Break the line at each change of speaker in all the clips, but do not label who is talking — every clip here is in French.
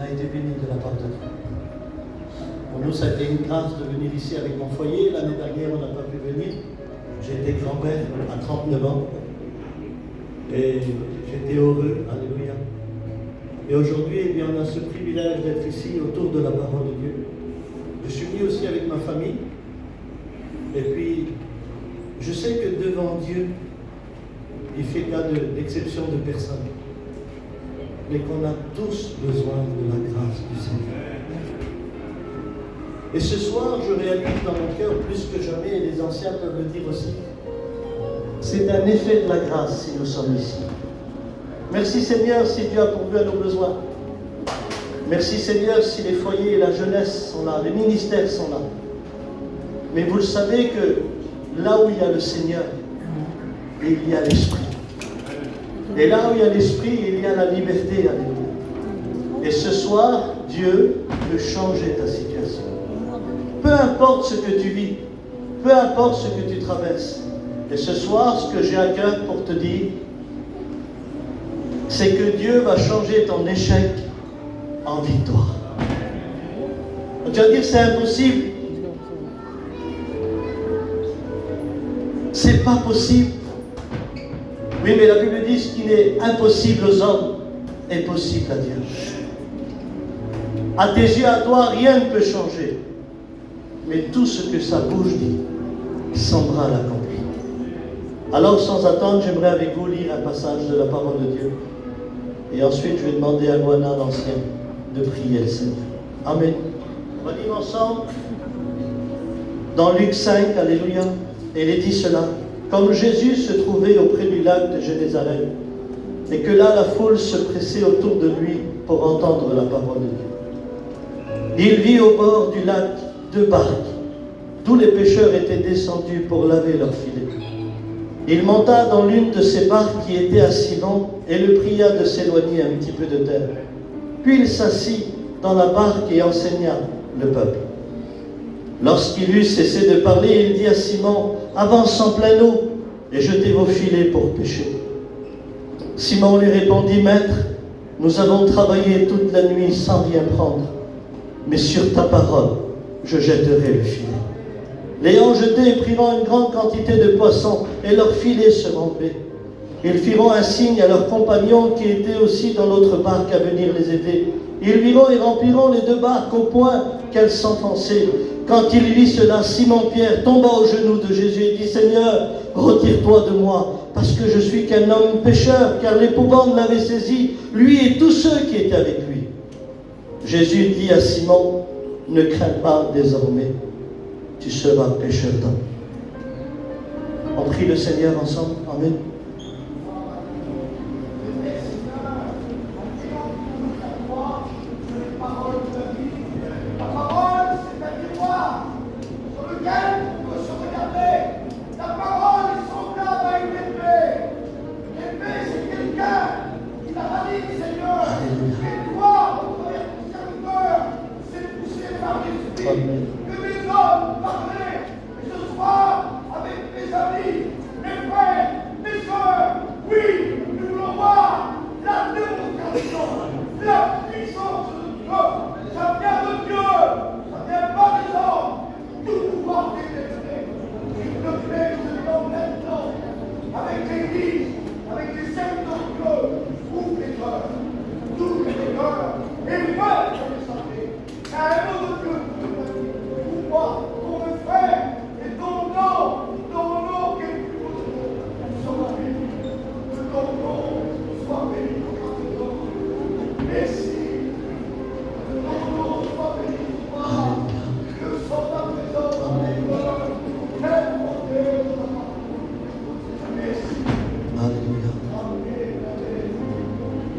a été béni de la part de Dieu. Pour nous, ça a été une grâce de venir ici avec mon foyer. L'année dernière, on n'a pas pu venir. J'étais grand-père à 39 ans. Et j'étais heureux. Alléluia. Et aujourd'hui, eh bien, on a ce privilège d'être ici autour de la parole de Dieu. Je suis venu aussi avec ma famille. Et puis, je sais que devant Dieu, il fait cas d'exception de personne. Mais qu'on a tous besoin de la grâce du Seigneur. Et ce soir, je réalise dans mon cœur plus que jamais, et les anciens peuvent le dire aussi, c'est un effet de la grâce si nous sommes ici. Merci Seigneur si Dieu a pourvu à nos besoins. Merci Seigneur si les foyers et la jeunesse sont là, les ministères sont là. Mais vous le savez que là où il y a le Seigneur, il y a l'Esprit. Et là où il y a l'Esprit, il y a la liberté. Alléluia. Et ce soir, Dieu peut changer ta situation. Peu importe ce que tu vis, peu importe ce que tu traverses. Et ce soir, ce que j'ai à cœur pour te dire, c'est que Dieu va changer ton échec en victoire. Tu vas dire c'est impossible. C'est pas possible. Oui, mais la Bible dit ce qui est impossible aux hommes est possible à Dieu. À tes yeux, à toi, rien ne peut changer. Mais tout ce que sa bouche dit semblera l'accomplir. Alors, sans attendre, j'aimerais avec vous lire un passage de la parole de Dieu. Et ensuite, je vais demander à Luana, l'ancienne, de prier le Seigneur. Amen. On va lire ensemble dans Luc 5, Alléluia. Et il est dit cela. Comme Jésus se trouvait auprès du lac de Génézareth, et que là la foule se pressait autour de lui pour entendre la parole de Dieu. Il vit au bord du lac 2 barques, d'où les pêcheurs étaient descendus pour laver leurs filets. Il monta dans l'une de ces barques qui était à Simon et le pria de s'éloigner un petit peu de terre. Puis il s'assit dans la barque et enseigna le peuple. Lorsqu'il eut cessé de parler, il dit à Simon, « Avance en pleine eau et jetez vos filets pour pêcher. » Simon lui répondit, « Maître, nous avons travaillé toute la nuit sans rien prendre, mais sur ta parole, je jetterai le filet. » L'ayant jeté et priront une grande quantité de poissons, et leurs filets se rompaient. Ils firent un signe à leurs compagnons qui étaient aussi dans l'autre barque à venir les aider. Ils virent et rempliront les 2 barques au point qu'elles s'enfonçaient. Quand il vit cela, Simon-Pierre tomba aux genoux de Jésus et dit, « Seigneur, retire-toi de moi, parce que je suis qu'un homme pécheur, car l'épouvante l'avait saisi, lui et tous ceux qui étaient avec lui. » Jésus dit à Simon, « Ne crains pas désormais, tu seras pécheur d'hommes. » On prie le Seigneur ensemble. Amen.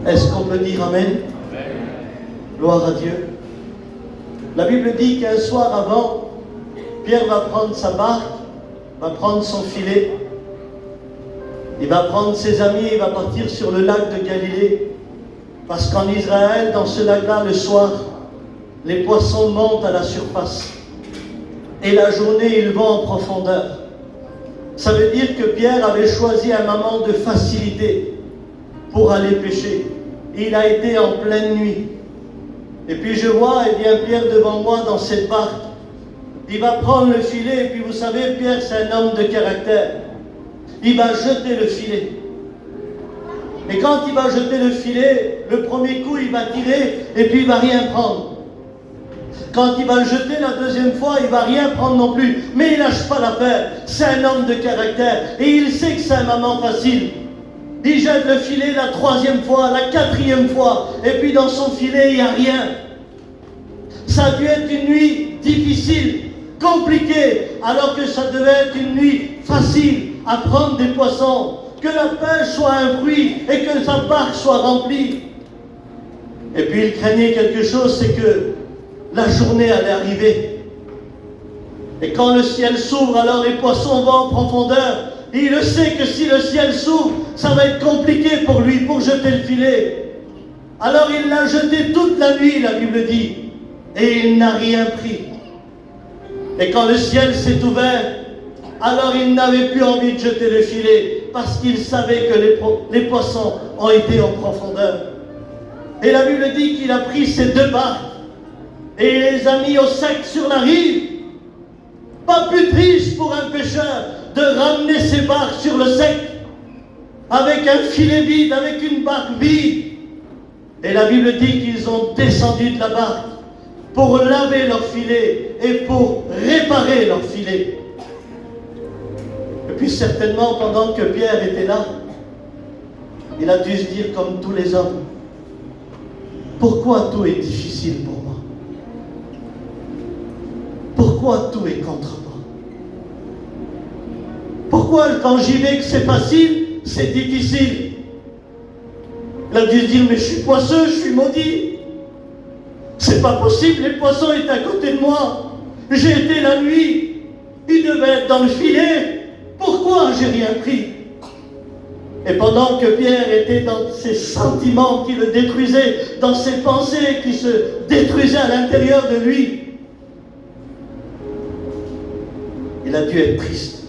Est-ce qu'on peut dire Amen? Amen. Gloire à Dieu. La Bible dit qu'un soir avant, Pierre va prendre sa barque, va prendre son filet, il va prendre ses amis, il va partir sur le lac de Galilée. Parce qu'en Israël, dans ce lac-là, le soir, les poissons montent à la surface. Et la journée, ils vont en profondeur. Ça veut dire que Pierre avait choisi un moment de facilité pour aller pêcher. Et il a été en pleine nuit. Et puis je vois, eh bien, Pierre devant moi dans cette barque. Il va prendre le filet, et puis vous savez, Pierre, c'est un homme de caractère. Il va jeter le filet. Et quand il va jeter le filet, le premier coup, il va tirer, et puis il va rien prendre. Quand il va le jeter la deuxième fois, il va rien prendre non plus. Mais il lâche pas l'affaire. C'est un homme de caractère. Et il sait que c'est un moment facile. Il jette le filet la troisième fois, la quatrième fois. Et puis dans son filet, il n'y a rien. Ça a dû être une nuit difficile, compliquée, alors que ça devait être une nuit facile à prendre des poissons. Que la pêche soit un fruit et que sa barque soit remplie. Et puis il craignait quelque chose, c'est que la journée allait arriver. Et quand le ciel s'ouvre, alors les poissons vont en profondeur. Et il sait que si le ciel s'ouvre, ça va être compliqué pour lui, pour jeter le filet. Alors il l'a jeté toute la nuit, la Bible dit. Et il n'a rien pris. Et quand le ciel s'est ouvert, alors il n'avait plus envie de jeter le filet, parce qu'il savait que les poissons ont été en profondeur. Et la Bible dit qu'il a pris ces deux barques, et il les a mis au sec sur la rive. Pas plus triste pour un pêcheur de ramener ses barques sur le sec, avec un filet vide, avec une barque vide. Et la Bible dit qu'ils ont descendu de la barque pour laver leur filet et pour réparer leur filet. Et puis certainement, pendant que Pierre était là, il a dû se dire comme tous les hommes, pourquoi tout est difficile pour moi? Pourquoi tout est contre moi? Pourquoi quand j'y vais que c'est facile, c'est difficile? Il a dû se dire, mais je suis poisseux, je suis maudit. C'est pas possible, les poissons étaient à côté de moi. J'ai été la nuit, ils devaient être dans le filet. Pourquoi j'ai rien pris? Et pendant que Pierre était dans ses sentiments qui le détruisaient, dans ses pensées qui se détruisaient à l'intérieur de lui, il a dû être triste.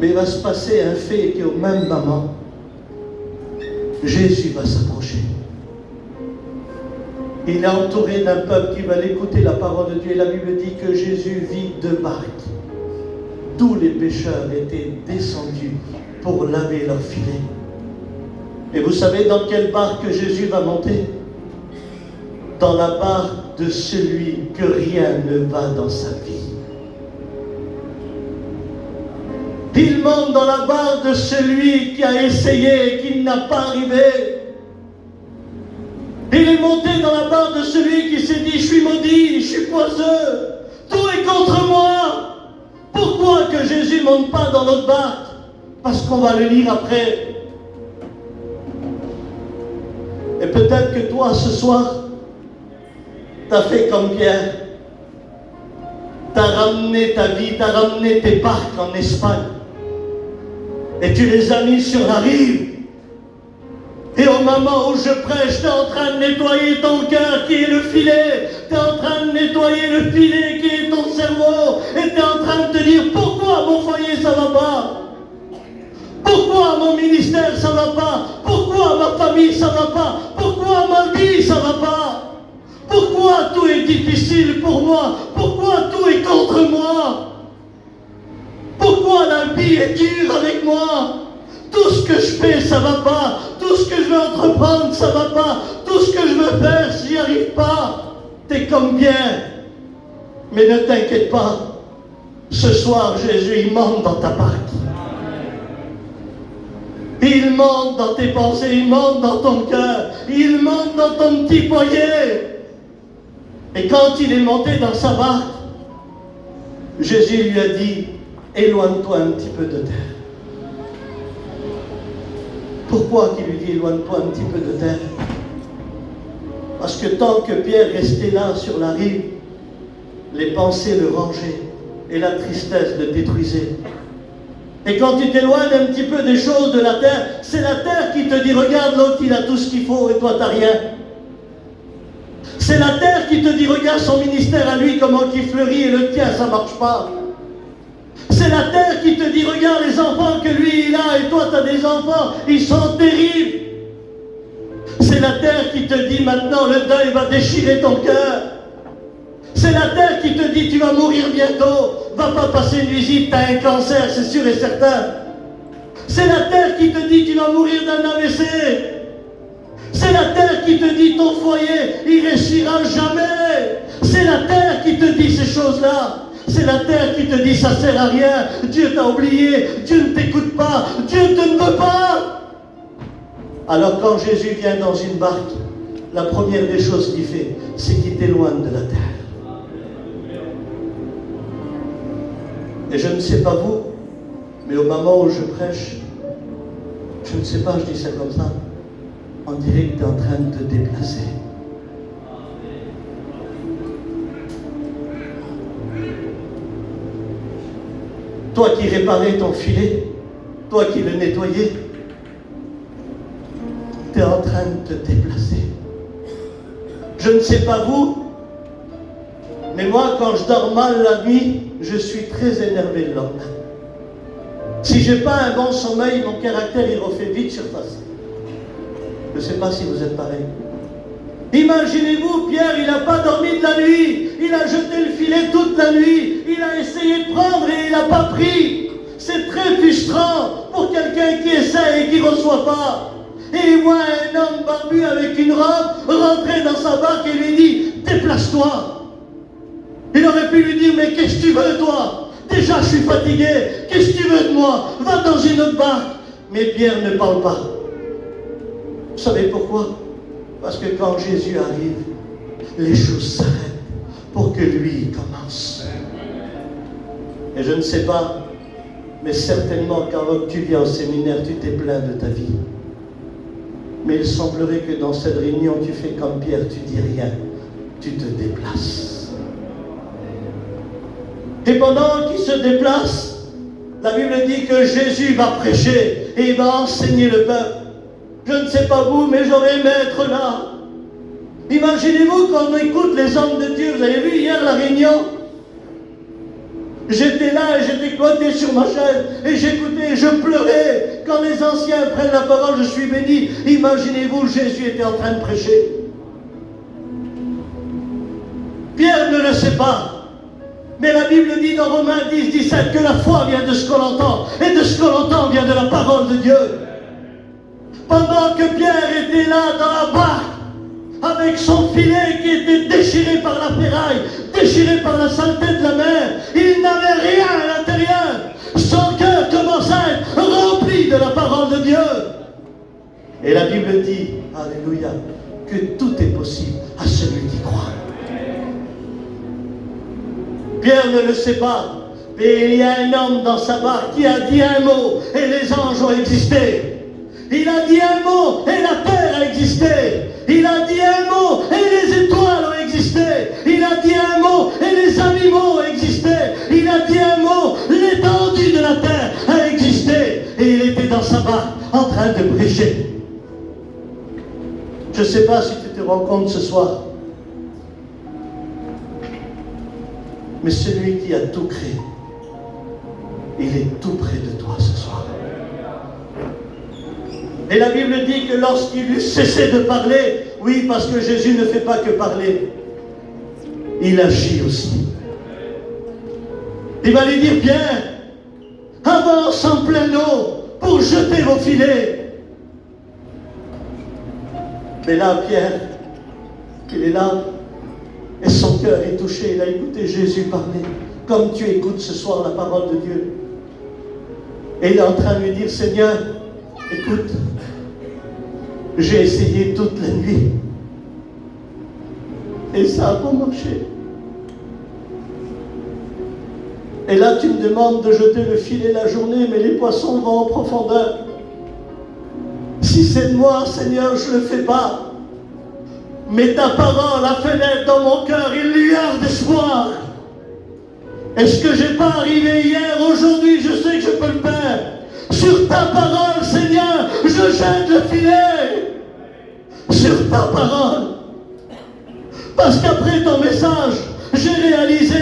Mais il va se passer un fait qu'au même moment, Jésus va s'approcher. Il est entouré d'un peuple qui va l'écouter la parole de Dieu. Et la Bible dit que Jésus vit deux barques. Tous les pécheurs étaient descendus pour laver leurs filets. Et vous savez dans quelle barque Jésus va monter? Dans la barque de celui que rien ne va dans sa vie. Il monte dans la barque de celui qui a essayé et qui n'a pas arrivé. Il est monté dans la barque de celui qui s'est dit, je suis maudit, je suis poiseux, tout est contre moi. Pourquoi que Jésus ne monte pas dans notre barque? Parce qu'on va le lire après. Et peut-être que toi, ce soir, tu as fait comme Pierre. Tu as ramené ta vie, tu as ramené tes barques en Espagne. Et tu les as mis sur la rive. Et au moment où je prêche, tu es en train de nettoyer ton cœur qui est le filet. Tu es en train de nettoyer le filet qui est ton cerveau. Et tu es en train de te dire, pourquoi mon foyer ça va pas? Pourquoi mon ministère ça va pas? Pourquoi ma famille ça va pas? Pourquoi ma vie ça va pas? Pourquoi tout est difficile pour moi? Pourquoi tout est contre moi? Pourquoi la vie est dure avec moi? Tout ce que je fais, ça va pas. Tout ce que je veux entreprendre, ça va pas. Tout ce que je veux faire, j'y arrive pas. T'es comme bien. Mais ne t'inquiète pas. Ce soir, Jésus, il monte dans ta barque. Il monte dans tes pensées, il monte dans ton cœur. Il monte dans ton petit foyer. Et quand il est monté dans sa barque, Jésus lui a dit, éloigne-toi un petit peu de terre. Pourquoi qu'il lui dit éloigne-toi un petit peu de terre? Parce que tant que Pierre restait là sur la rive, les pensées le rongeaient et la tristesse le détruisait. Et quand tu t'éloignes un petit peu des choses de la terre, c'est la terre qui te dit regarde l'autre, il a tout ce qu'il faut et toi t'as rien. C'est la terre qui te dit regarde son ministère à lui comment il fleurit et le tien ça marche pas. C'est la terre qui te dit regarde les enfants que lui il a et toi tu as des enfants, ils sont terribles. C'est C'est la terre qui te dit maintenant le deuil va déchirer ton cœur. C'est la terre qui te dit tu vas mourir bientôt. Va pas passer une visite, tu as un cancer, c'est sûr et certain. C'est la terre qui te dit tu vas mourir d'un AVC. C'est la terre qui te dit ton foyer, il ne réussira jamais. C'est la terre qui te dit ces choses-là. C'est la terre qui te dit ça ne sert à rien. Dieu t'a oublié, Dieu ne t'écoute pas, Dieu ne te veut pas. Alors quand Jésus vient dans une barque, la première des choses qu'il fait, c'est qu'il t'éloigne de la terre. Et je ne sais pas vous, mais au moment où je prêche, je ne sais pas, je dis ça comme ça, on dirait que tu es en train de te déplacer. Toi qui réparais ton filet, toi qui le nettoyais, tu es en train de te déplacer. Je ne sais pas vous, mais moi quand je dors mal la nuit, je suis très énervé le lendemain. Si je n'ai pas un bon sommeil, mon caractère il refait vite surface. Je ne sais pas si vous êtes pareil. Imaginez-vous, Pierre, il n'a pas dormi de la nuit. Il a jeté le filet toute la nuit. Il a essayé de prendre et il n'a pas pris. C'est très frustrant pour quelqu'un qui essaie et qui ne reçoit pas. Et il voit un homme barbu avec une robe rentrer dans sa barque et lui dit « Déplace-toi ». Il aurait pu lui dire « Mais qu'est-ce que tu veux, toi? Déjà, je suis fatigué. Qu'est-ce que tu veux de moi? Va dans une autre barque. » Mais Pierre ne parle pas. Vous savez pourquoi? Parce que quand Jésus arrive, les choses s'arrêtent pour que lui commence. Et je ne sais pas, mais certainement quand tu viens au séminaire, tu t'es plaint de ta vie. Mais il semblerait que dans cette réunion, tu fais comme Pierre, tu dis rien, tu te déplaces. Et pendant qu'il se déplace, la Bible dit que Jésus va prêcher et il va enseigner le peuple. Je ne sais pas vous, mais j'aurais aimé être là. Imaginez-vous quand on écoute les hommes de Dieu. Vous avez vu hier la réunion? J'étais là et j'étais cloîtré sur ma chaise et j'écoutais, je pleurais. Quand les anciens prennent la parole, je suis béni. Imaginez-vous, Jésus était en train de prêcher. Pierre ne le sait pas. Mais la Bible dit dans Romains 10, 17 que la foi vient de ce qu'on entend. Et de ce qu'on entend vient de la parole de Dieu. Pendant que Pierre était là dans la barque, avec son filet qui était déchiré par la ferraille, déchiré par la saleté de la mer, il n'avait rien à l'intérieur. Son cœur commençait à être rempli de la parole de Dieu. Et la Bible dit, alléluia, que tout est possible à celui qui croit. Pierre ne le sait pas, mais il y a un homme dans sa barque qui a dit un mot et les anges ont existé. Il a dit un mot et la terre a existé. Il a dit un mot et les étoiles ont existé. Il a dit un mot et les animaux ont existé. Il a dit un mot, l'étendue de la terre a existé. Et il était dans sa barque en train de prêcher. Je ne sais pas si tu te rends compte ce soir, mais celui qui a tout créé, il est tout près de toi ce soir. Et la Bible dit que lorsqu'il eut cessé de parler, oui, parce que Jésus ne fait pas que parler, il agit aussi. Il va lui dire, Pierre, avance en pleine eau pour jeter vos filets. Mais là, Pierre, il est là, et son cœur est touché. Il a écouté Jésus parler, comme tu écoutes ce soir la parole de Dieu. Et il est en train de lui dire, Seigneur, écoute, j'ai essayé toute la nuit et ça n'a pas marché. Et là, tu me demandes de jeter le filet la journée, mais les poissons vont en profondeur. Si c'est de moi, Seigneur, je ne le fais pas. Mais ta parole a fait naître dans mon cœur une lueur d'espoir. Est-ce que je n'ai pas arrivé hier, aujourd'hui, je sais que je peux le faire. Sur ta parole, Seigneur, je jette le filet. Sur ta parole. Parce qu'après ton message, j'ai réalisé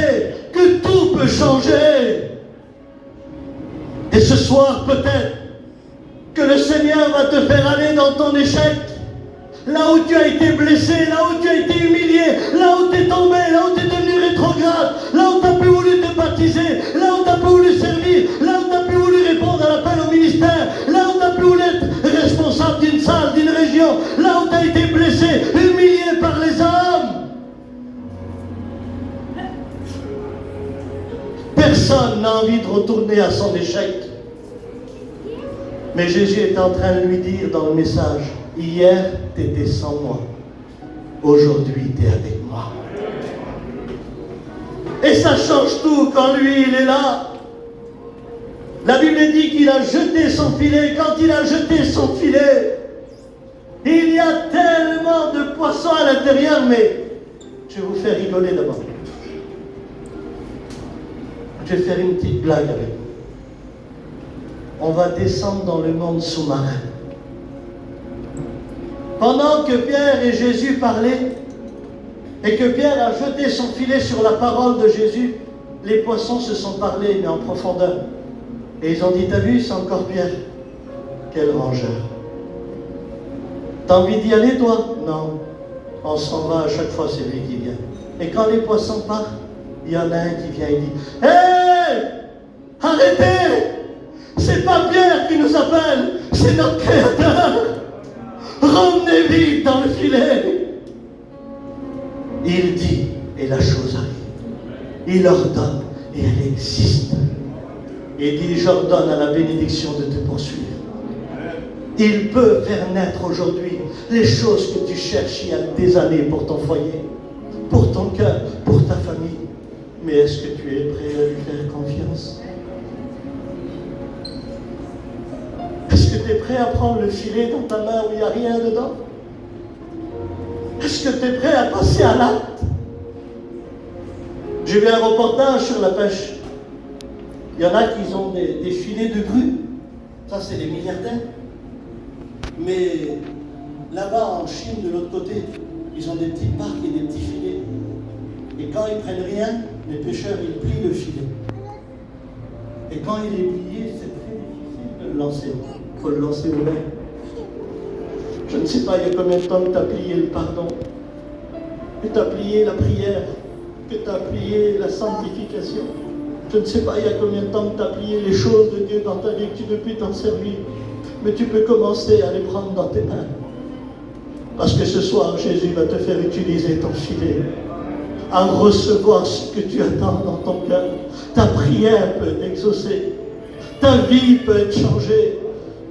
que tout peut changer. Et ce soir, peut-être, que le Seigneur va te faire aller dans ton échec. là où tu as été blessé, là où tu as été humilié, là où tu es tombé, là où tu es devenu rétrograde, là où tu n'as plus voulu te baptiser, là où tu n'as plus voulu servir, là où tu n'as plus voulu répondre à l'appel au ministère, là où tu n'as plus voulu être responsable d'une salle, d'une région, là où tu as été blessé, humilié par les hommes. Personne n'a envie de retourner à son échec. Mais Jésus est en train de lui dire dans le message, hier tu étais sans moi, aujourd'hui tu es avec moi. Et ça change tout quand lui il est là. La Bible dit qu'il a jeté son filet. Quand il a jeté son filet, il y a tellement de poissons à l'intérieur, mais je vais vous faire rigoler d'abord. Je vais faire une petite blague avec vous. On va descendre dans le monde sous-marin. Pendant que Pierre et Jésus parlaient, et que Pierre a jeté son filet sur la parole de Jésus, les poissons se sont parlé, mais en profondeur. Et ils ont dit, t'as vu, c'est encore Pierre. Quel rangeur. T'as envie d'y aller, toi? Non. On s'en va, à chaque fois, c'est lui qui vient. Et quand les poissons partent, il y en a un qui vient et dit, hé, arrêtez! C'est pas Pierre qui nous appelle, c'est notre Créateur. Ramenez vite dans le filet. Il dit, et la chose arrive. Il ordonne, et elle existe. Il dit, j'ordonne à la bénédiction de te poursuivre. Il peut faire naître aujourd'hui les choses que tu cherches il y a des années pour ton foyer, pour ton cœur, pour ta famille. Mais est-ce que tu es prêt à lui faire confiance? Est-ce que tu es prêt à prendre le filet dans ta main où il n'y a rien dedans? Est-ce que tu es prêt à passer à l'acte? J'ai vu un reportage sur la pêche. Il y en a qui ont des filets de grue. Ça, c'est des milliardaires. Mais là-bas, en Chine, de l'autre côté, ils ont des petites barques et des petits filets. Et quand ils prennent rien, les pêcheurs, ils plient le filet. Et quand il est plié, c'est très difficile de le lancer. Il faut le lancer au mer. Je ne sais pas il y a combien de temps que tu as plié le pardon, que tu as plié la prière, que tu as plié la sanctification. Je ne sais pas il y a combien de temps que tu as plié les choses de Dieu dans ta vie, que tu ne peux t'en servir. Mais tu peux commencer à les prendre dans tes mains. Parce que ce soir, Jésus va te faire utiliser ton filet, à recevoir ce que tu attends dans ton cœur. Ta prière peut être exaucée. Ta vie peut être changée.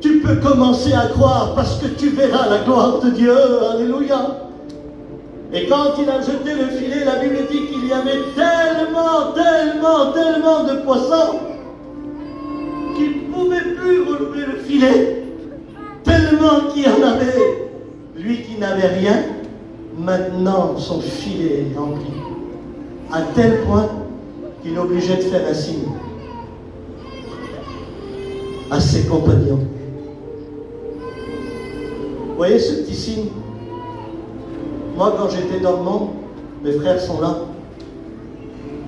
Tu peux commencer à croire parce que tu verras la gloire de Dieu. Alléluia. Et quand il a jeté le filet, la Bible dit qu'il y avait tellement de poissons qu'il ne pouvait plus relever le filet. Tellement qu'il y en avait. Lui qui n'avait rien, maintenant son filet est rempli. À tel point qu'il est obligé de faire un signe à ses compagnons. Vous voyez ce petit signe? Moi, quand j'étais dans le monde, mes frères sont là.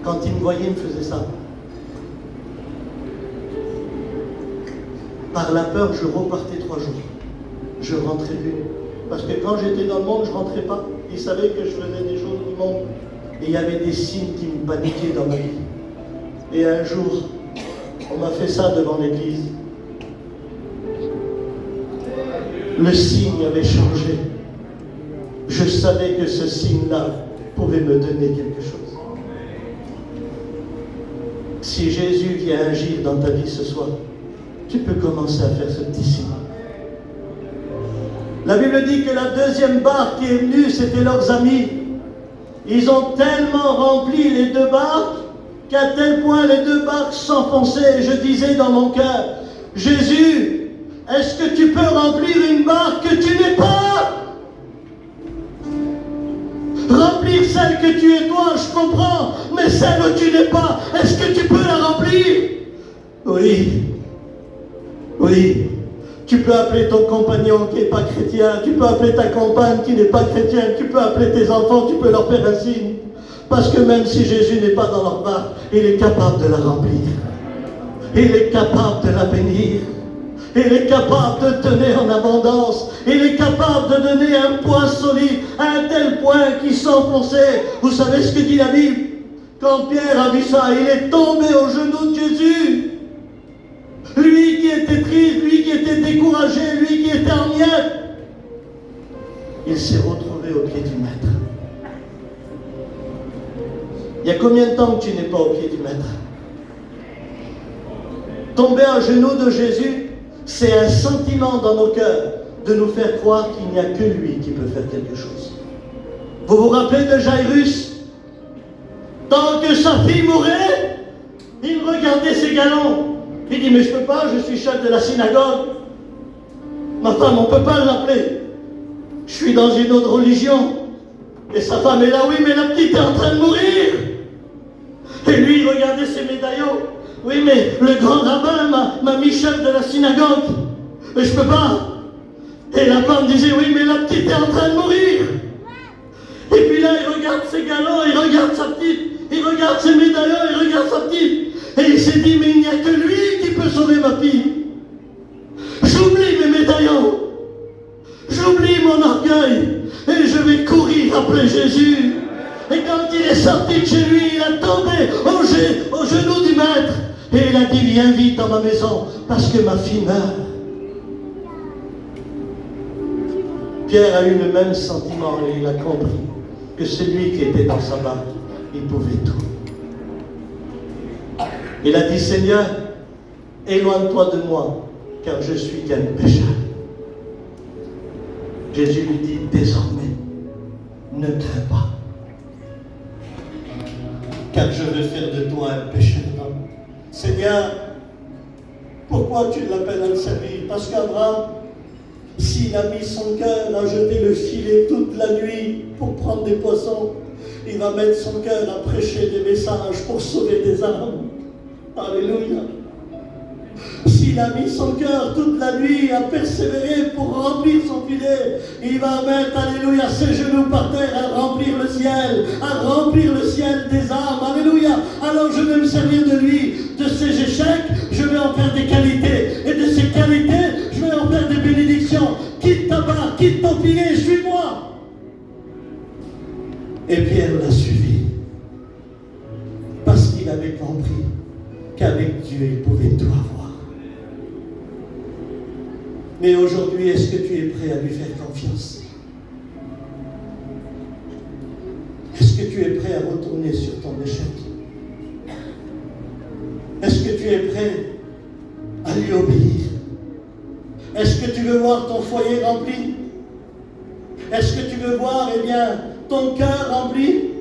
Quand ils me voyaient, ils me faisaient ça. Par la peur, je repartais 3 jours. Je rentrais plus. Parce que quand j'étais dans le monde, je ne rentrais pas. Ils savaient que je faisais des choses du monde. Et il y avait des signes qui me paniquaient dans ma vie. Et un jour, on m'a fait ça devant l'église. Le signe avait changé. Je savais que ce signe-là pouvait me donner quelque chose. Si Jésus vient agir dans ta vie ce soir, tu peux commencer à faire ce petit signe. La Bible dit que la deuxième barque qui est venue, c'était leurs amis. Ils ont tellement rempli les 2 barques qu'à tel point les 2 barques s'enfonçaient. Et je disais dans mon cœur, Jésus, est-ce que tu peux remplir une barque que tu n'es pas? Remplir celle que tu es toi, je comprends, mais celle où tu n'es pas, est-ce que tu peux la remplir? Oui. Oui. Tu peux appeler ton compagnon qui n'est pas chrétien, tu peux appeler ta compagne qui n'est pas chrétienne, tu peux appeler tes enfants, tu peux leur faire un signe. Parce que même si Jésus n'est pas dans leur barque, il est capable de la remplir. Il est capable de la bénir. Il est capable de donner en abondance. Il est capable de donner un point solide, à un tel point qu'il s'enfonçait. Vous savez ce que dit la Bible? Quand Pierre a vu ça, il est tombé aux genoux de Jésus. Lui qui était triste, lui qui était découragé, lui qui était en miettes, il s'est retrouvé au pied du Maître. Il y a combien de temps que tu n'es pas au pied du Maître? Tomber à genoux de Jésus, c'est un sentiment dans nos cœurs de nous faire croire qu'il n'y a que lui qui peut faire quelque chose. Vous vous rappelez de Jairus? Tant que sa fille mourait, il regardait ses galons. Il dit, mais je ne peux pas, je suis chef de la synagogue. Ma femme, on ne peut pas l'appeler. Je suis dans une autre religion. Et sa femme est là, oui, mais la petite est en train de mourir. Et lui, il regardait ses médaillons. Oui, mais le grand rabbin m'a mis chef de la synagogue. Mais je ne peux pas. Et la femme disait, oui, mais la petite est en train de mourir. Et puis là, il regarde ses galons, il regarde sa petite, il regarde ses médaillons, il regarde sa petite. Et il s'est dit, mais il n'y a que lui qui peut sauver ma fille. J'oublie mes médaillons. J'oublie mon orgueil. Et je vais courir appeler Jésus. Et quand il est sorti de chez lui, il a tombé au genou du Maître. Et il a dit, viens vite dans ma maison, parce que ma fille meurt. Pierre a eu le même sentiment et il a compris que celui qui était dans sa barque, il pouvait tout. Il a dit, Seigneur, éloigne-toi de moi, car je suis qu'un pécheur. Jésus lui dit, désormais, ne crains pas, car je veux faire de toi un pécheur d'homme. Seigneur, pourquoi tu l'appelles à le servir? Parce qu'Abraham, s'il a mis son cœur à jeter le filet toute la nuit pour prendre des poissons, il va mettre son cœur à prêcher des messages pour sauver des âmes. Alléluia. S'il a mis son cœur toute la nuit à persévérer pour remplir son filet, il va mettre, alléluia, ses genoux par terre à remplir le ciel des âmes. Alléluia. Alors je vais me servir de lui, de ses échecs, je vais en faire des qualités. Et de ces qualités, je vais en faire des bénédictions. Quitte ta barre, quitte ton filet, suis-moi. Et Pierre l'a suivi. Parce qu'il avait compris qu'avec Dieu, il pouvait tout avoir. Mais aujourd'hui, est-ce que tu es prêt à lui faire confiance? Est-ce que tu es prêt à retourner sur ton échec? Est-ce que tu es prêt à lui obéir? Est-ce que tu veux voir ton foyer rempli? Est-ce que tu veux voir, ton cœur rempli?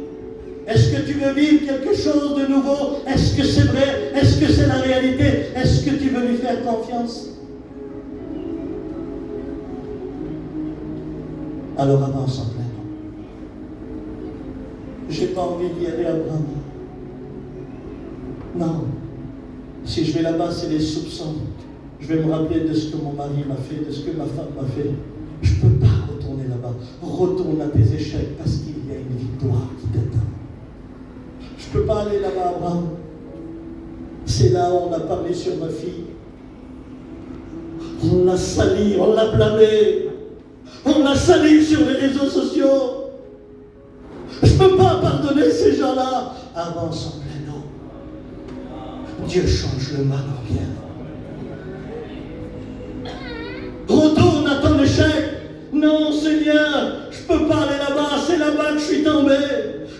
Est-ce que tu veux vivre quelque chose de nouveau? Est-ce que c'est vrai? Est-ce que c'est la réalité? Est-ce que tu veux lui faire confiance? Alors avance en plein nom. Je n'ai pas envie d'y aller, Abraham. Non. Si je vais là-bas, c'est les soupçons. Je vais me rappeler de ce que mon mari m'a fait, de ce que ma femme m'a fait. Je ne peux pas retourner là-bas. Retourne à tes échecs parce qu'il y a une victoire qui t'attend. Je ne peux pas aller là-bas, Abraham. C'est là où on a parlé sur ma fille. On l'a sali, on l'a blâmé. On l'a sali sur les réseaux sociaux. Je ne peux pas pardonner ces gens-là. Avance en plein nom. Dieu change le mal en bien. Retourne à ton échec. Non, Seigneur, je ne peux pas aller là-bas. C'est là-bas que je suis tombé.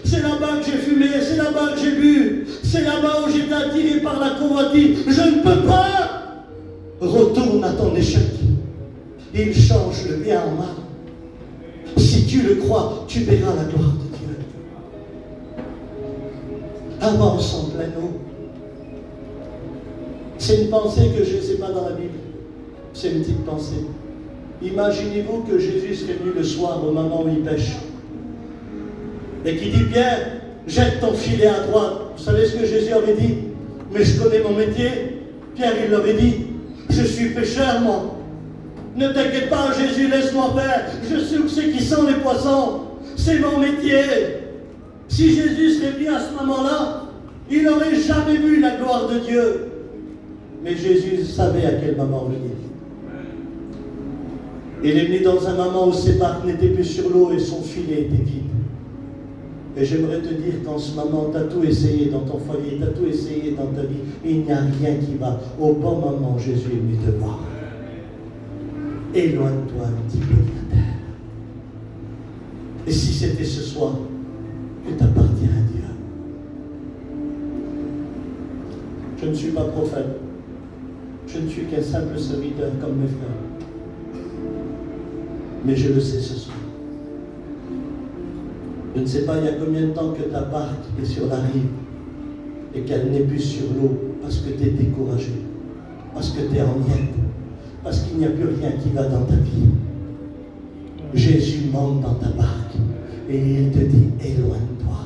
C'est là-bas que j'ai fumé. C'est là-bas que j'ai bu. C'est là-bas où j'ai été attiré par la convoitise. Je ne peux pas. Retourne à ton échec. Il change le bien en mal. Si tu le crois, tu verras la gloire de Dieu. Avance en plein eau. C'est une pensée que je ne sais pas dans la Bible. C'est une petite pensée. Imaginez-vous que Jésus serait venu le soir au moment où il pêche. Et qui dit, Pierre, jette ton filet à droite. Vous savez ce que Jésus avait dit? Mais je connais mon métier. Pierre, il l'avait dit. Je suis pêcheur, moi. Ne t'inquiète pas, Jésus, laisse-moi faire. Je sais où c'est qui sont les poissons. C'est mon métier. Si Jésus serait venu à ce moment-là, il n'aurait jamais vu la gloire de Dieu. Mais Jésus savait à quel moment venir. Il est venu dans un moment où ses barques n'étaient plus sur l'eau et son filet était vide. Et j'aimerais te dire qu'en ce moment, tu as tout essayé dans ton foyer, tu as tout essayé dans ta vie, et il n'y a rien qui va. Au bon moment, Jésus est venu te voir. Éloigne-toi un petit peu de la terre. Et si c'était ce soir, que t'appartiens à Dieu. Je ne suis pas prophète. Je ne suis qu'un simple serviteur comme mes frères. Mais je le sais ce soir. Je ne sais pas il y a combien de temps que ta barque est sur la rive et qu'elle n'est plus sur l'eau parce que tu es découragé, parce que tu es en miettes, parce qu'il n'y a plus rien qui va dans ta vie. Jésus monte dans ta barque et il te dit éloigne-toi.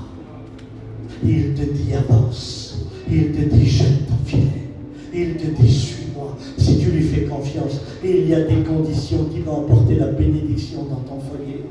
Il te dit avance. Il te dit jette ton filet. Il te dit suis-moi. Si tu lui fais confiance, et il y a des conditions qui vont apporter la bénédiction dans ton foyer.